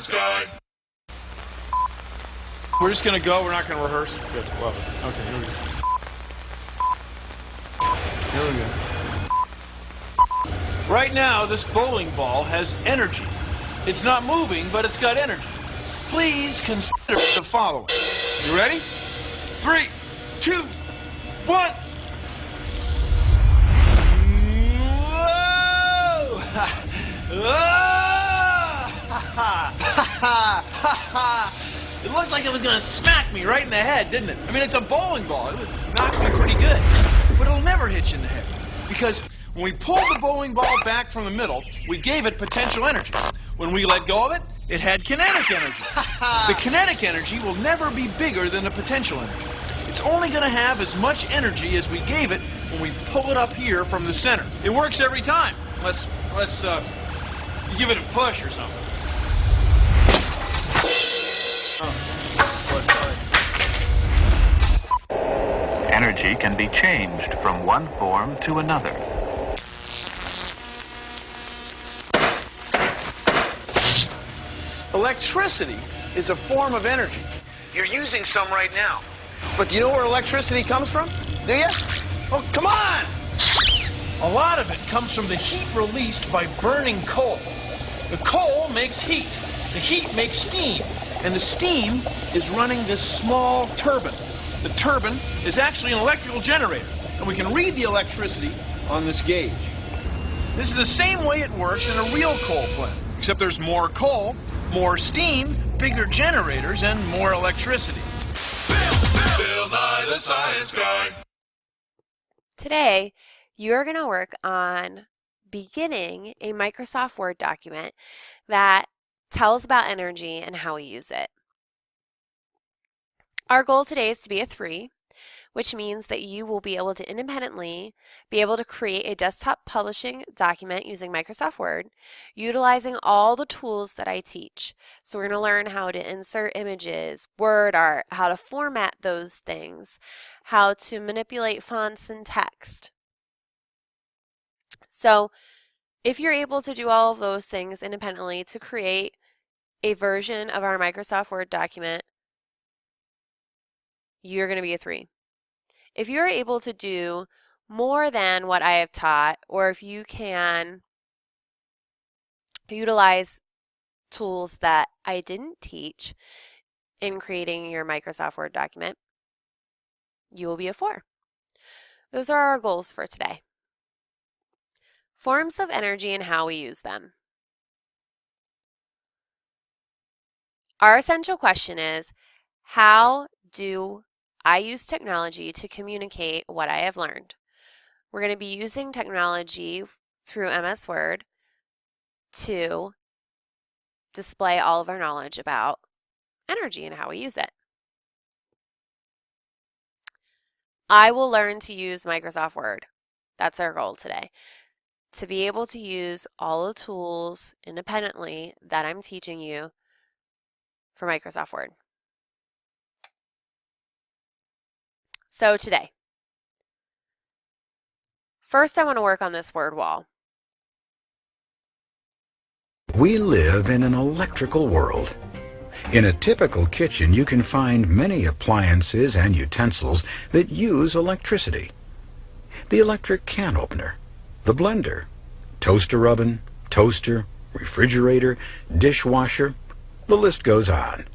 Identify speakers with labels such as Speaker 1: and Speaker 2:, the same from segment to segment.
Speaker 1: science guy.
Speaker 2: We're just going to go. We're not going to rehearse. Good. Love it. Okay, here we go. Here we go. Right now, this bowling ball has energy. It's not moving, but it's got energy. Please consider the following. You ready? 3, 2, 1. Whoa! It looked like it was going to smack me right in the head, didn't it? I mean, it's a bowling ball. It would knock me pretty good. But it'll never hit you in the head. Because when we pulled the bowling ball back from the middle, we gave it potential energy. When we let go of it, it had kinetic energy. The kinetic energy will never be bigger than the potential energy. It's only going to have as much energy as we gave it when we pull it up here from the center. It works every time, unless you give it a push or something.
Speaker 3: Energy can be changed from one form to another.
Speaker 2: Electricity is a form of energy. You're using some right now. But do you know where electricity comes from? Do you? Oh, come on! A lot of it comes from the heat released by burning coal. The coal makes heat. The heat makes steam. And the steam is running this small turbine. The turbine is actually an electrical generator. And we can read the electricity on this gauge. This is the same way it works in a real coal plant. Except there's more coal, more steam, bigger generators, and more electricity.
Speaker 1: Bill Nye the Science Guy.
Speaker 4: Today, you're going to work on beginning a Microsoft Word document that tells about energy and how we use it. Our goal today is to be a 3, which means that you will be able to independently be able to create a desktop publishing document using Microsoft Word, utilizing all the tools that I teach. So we're going to learn how to insert images, word art, how to format those things, how to manipulate fonts and text. So if you're able to do all of those things independently to create a version of our Microsoft Word document, you're going to be a 3. If you're able to do more than what I have taught, or if you can utilize tools that I didn't teach in creating your Microsoft Word document, you will be a 4. Those are our goals for today. Forms of energy and how we use them. Our essential question is, how do I use technology to communicate what I have learned? We're going to be using technology through MS Word to display all of our knowledge about energy and how we use it. I will learn to use Microsoft Word. That's our goal today. To be able to use all the tools independently that I'm teaching you for Microsoft Word. So today, first I want to work on this word wall.
Speaker 5: We live in an electrical world. In a typical kitchen, you can find many appliances and utensils that use electricity. The electric can opener, the blender, toaster oven, toaster, refrigerator, dishwasher, the list goes on.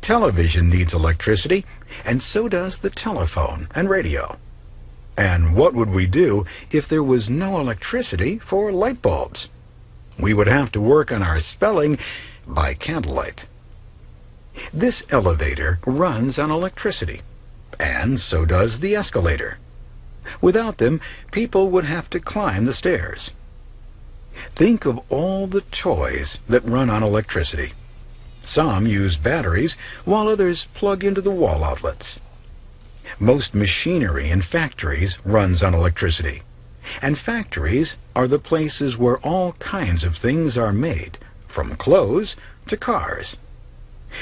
Speaker 5: Television needs electricity, and so does the telephone and radio. And what would we do if there was no electricity for light bulbs? We would have to work on our spelling by candlelight. This elevator runs on electricity, and so does the escalator. Without them, people would have to climb the stairs. Think of all the toys that run on electricity. Some use batteries, while others plug into the wall outlets. Most machinery in factories runs on electricity. And factories are the places where all kinds of things are made, from clothes to cars.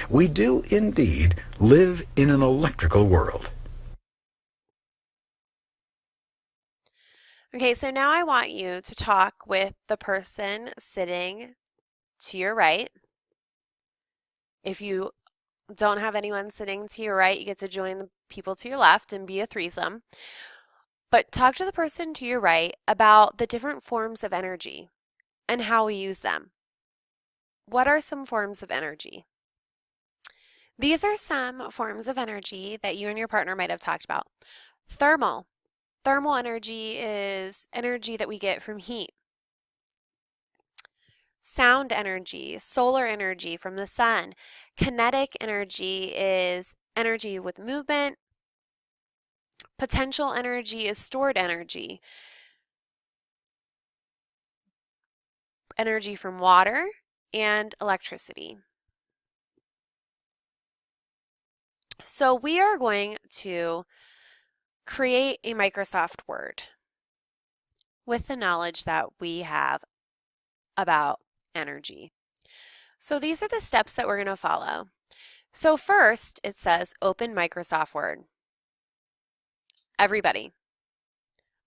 Speaker 5: We do indeed live in an electrical world.
Speaker 4: Okay, so now I want you to talk with the person sitting to your right. If you don't have anyone sitting to your right, you get to join the people to your left and be a threesome. But talk to the person to your right about the different forms of energy and how we use them. What are some forms of energy? These are some forms of energy that you and your partner might have talked about. Thermal. Thermal energy is energy that we get from heat. Sound energy, solar energy from the sun. Kinetic energy is energy with movement. Potential energy is stored energy. Energy from water and electricity. So we are going to create a Microsoft Word with the knowledge that we have about energy. So these are the steps that we're going to follow. So first, it says open Microsoft Word. Everybody,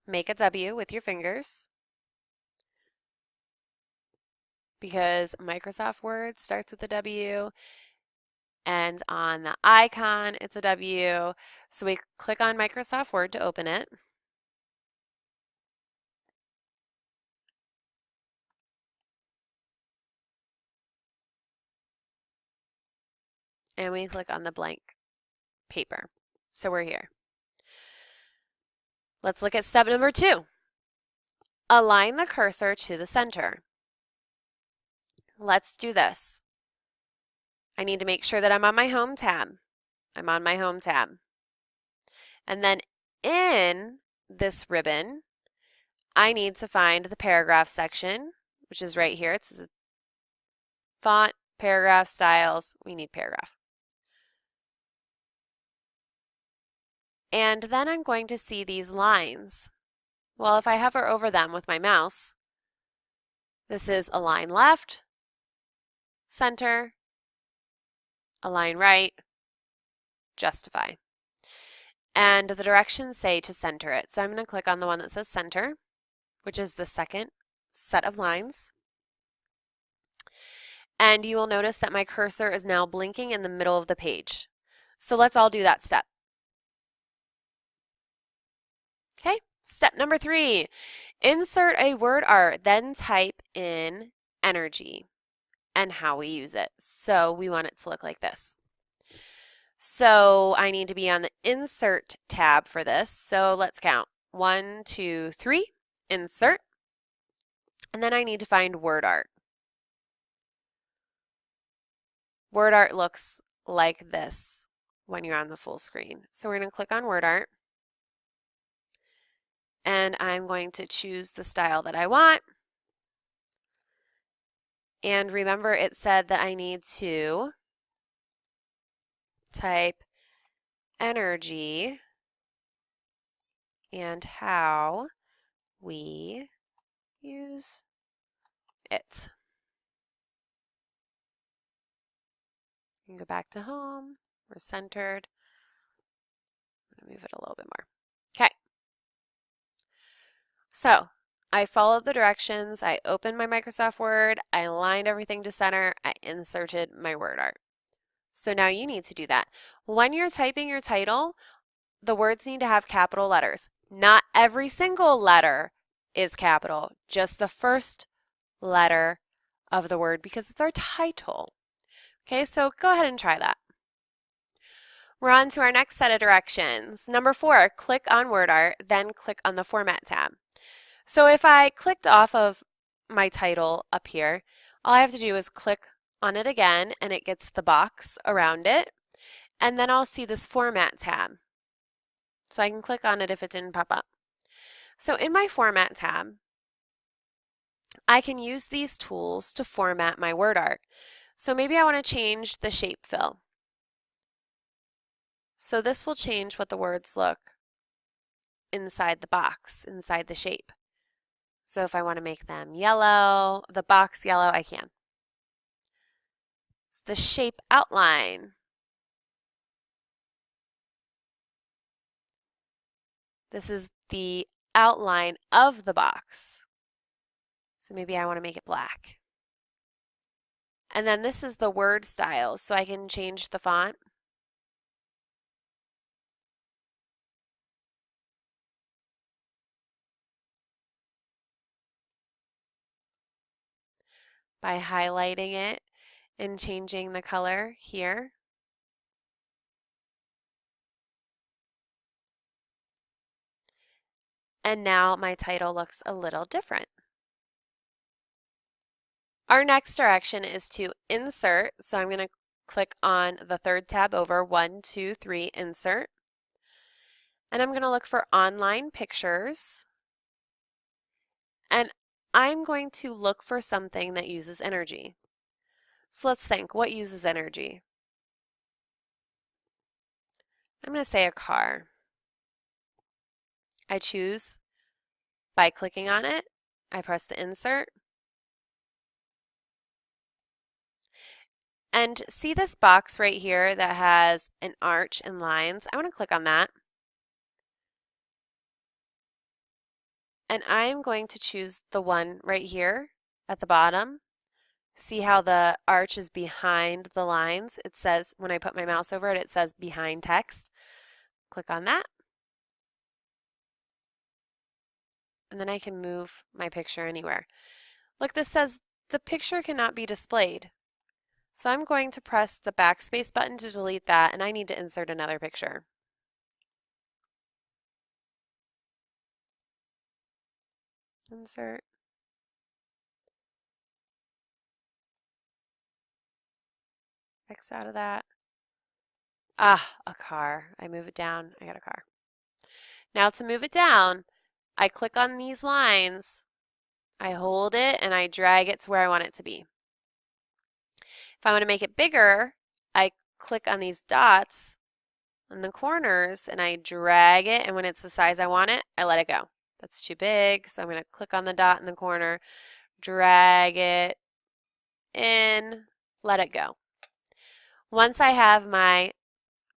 Speaker 4: make a W with your fingers because Microsoft Word starts with a W, and on the icon, it's a W. So we click on Microsoft Word to open it. And we click on the blank paper. So we're here. Let's look at step number 2. Align the cursor to the center. Let's do this. I need to make sure that I'm on my Home tab. I'm on my Home tab. And then in this ribbon, I need to find the paragraph section, which is right here. It's font, paragraph, styles. We need paragraph. And then I'm going to see these lines. Well, if I hover over them with my mouse, this is align left, center, align right, justify. And the directions say to center it. So I'm going to click on the one that says center, which is the second set of lines. And you will notice that my cursor is now blinking in the middle of the page. So let's all do that step. Okay, step number 3, insert a word art, then type in energy and how we use it. So we want it to look like this. So I need to be on the Insert tab for this. So let's count. 1, 2, 3, insert. And then I need to find word art. Word art looks like this when you're on the full screen. So we're going to click on word art. And I'm going to choose the style that I want. And remember, it said that I need to type energy and how we use it. You can go back to home. We're centered. I'm going to move it a little bit more. Okay. So I followed the directions. I opened my Microsoft Word. I aligned everything to center. I inserted my word art. So now you need to do that. When you're typing your title, the words need to have capital letters. Not every single letter is capital, just the first letter of the word because it's our title. Okay, so go ahead and try that. We're on to our next set of directions. Number 4, click on word art, then click on the Format tab. So if I clicked off of my title up here, all I have to do is click on it again and it gets the box around it. And then I'll see this Format tab. So I can click on it if it didn't pop up. So in my Format tab, I can use these tools to format my word art. So maybe I want to change the shape fill. So this will change what the words look inside the box, inside the shape. So if I want to make them yellow, the box yellow, I can. It's the shape outline. This is the outline of the box. So maybe I want to make it black. And then this is the word style, so I can change the font. By highlighting it and changing the color here. And now my title looks a little different. Our next direction is to insert, so I'm going to click on the third tab over, 1, 2, 3, insert. And I'm going to look for online pictures. And I'm going to look for something that uses energy. So let's think, what uses energy? I'm going to say a car. I choose by clicking on it. I press the insert. And see this box right here that has an arch and lines? I want to click on that. And I'm going to choose the one right here at the bottom. See how the arch is behind the lines? It says, when I put my mouse over it, it says behind text. Click on that. And then I can move my picture anywhere. Look, this says the picture cannot be displayed. So I'm going to press the backspace button to delete that, and I need to insert another picture. Insert. X out of that. Ah, a car. I move it down. I got a car. Now to move it down, I click on these lines, I hold it, and I drag it to where I want it to be. If I want to make it bigger, I click on these dots in the corners, and I drag it, and when it's the size I want it, I let it go. That's too big, so I'm going to click on the dot in the corner, drag it in, let it go. Once I have my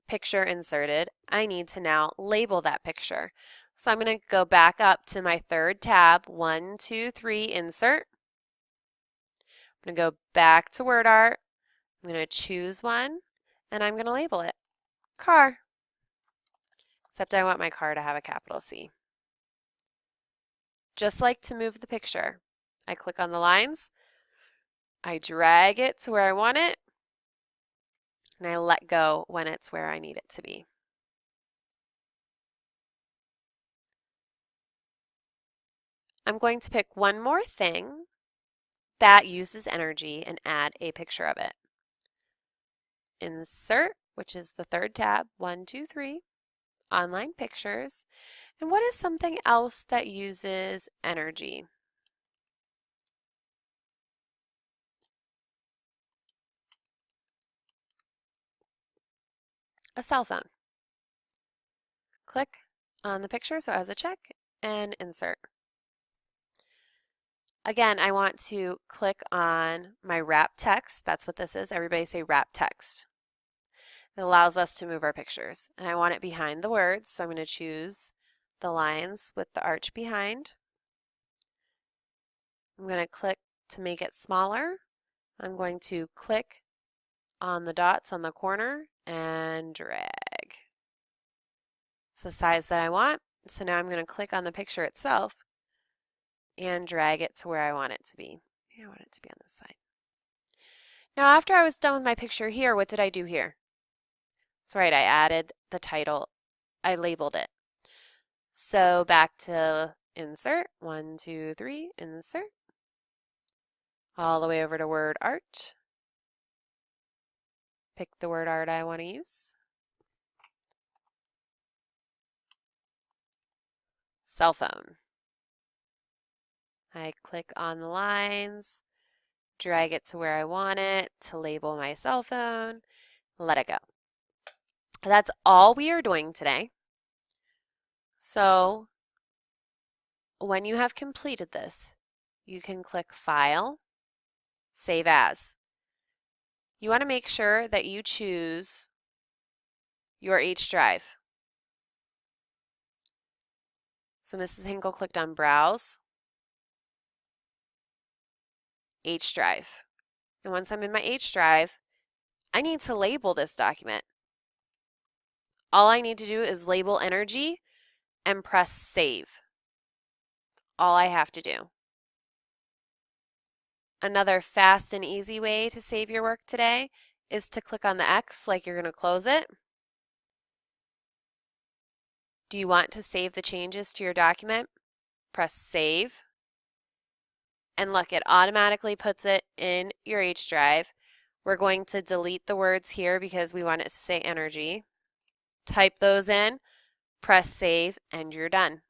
Speaker 4: picture inserted, I need to now label that picture. So I'm going to go back up to my third tab, 1, 2, 3, insert. I'm going to go back to word art. I'm going to choose one, and I'm going to label it car. Except I want my car to have a capital C. Just like to move the picture, I click on the lines, I drag it to where I want it, and I let go when it's where I need it to be. I'm going to pick one more thing that uses energy and add a picture of it. Insert, which is the third tab, 1, 2, 3, online pictures. And what is something else that uses energy? A cell phone. Click on the picture so it has a check and insert. Again, I want to click on my wrap text. That's what this is. Everybody say wrap text. It allows us to move our pictures. And I want it behind the words, so I'm going to choose the lines with the arch behind. I'm going to click to make it smaller. I'm going to click on the dots on the corner and drag. It's the size that I want. So now I'm going to click on the picture itself and drag it to where I want it to be. I want it to be on this side. Now after I was done with my picture here, what did I do here? That's right, I added the title. I labeled it. So back to insert, 1, 2, 3, insert. All the way over to word art. Pick the word art I want to use. Cell phone. I click on the lines, drag it to where I want it to label my cell phone, let it go. That's all we are doing today. So when you have completed this, you can click File, Save As. You want to make sure that you choose your H drive. So Mrs. Hinkle clicked on Browse, H drive. And once I'm in my H drive, I need to label this document. All I need to do is label energy and press save. That's all I have to do. Another fast and easy way to save your work today is to click on the X like you're going to close it. Do you want to save the changes to your document? Press save. And look, it automatically puts it in your H drive. We're going to delete the words here because we want it to say energy. Type those in, press save, and you're done.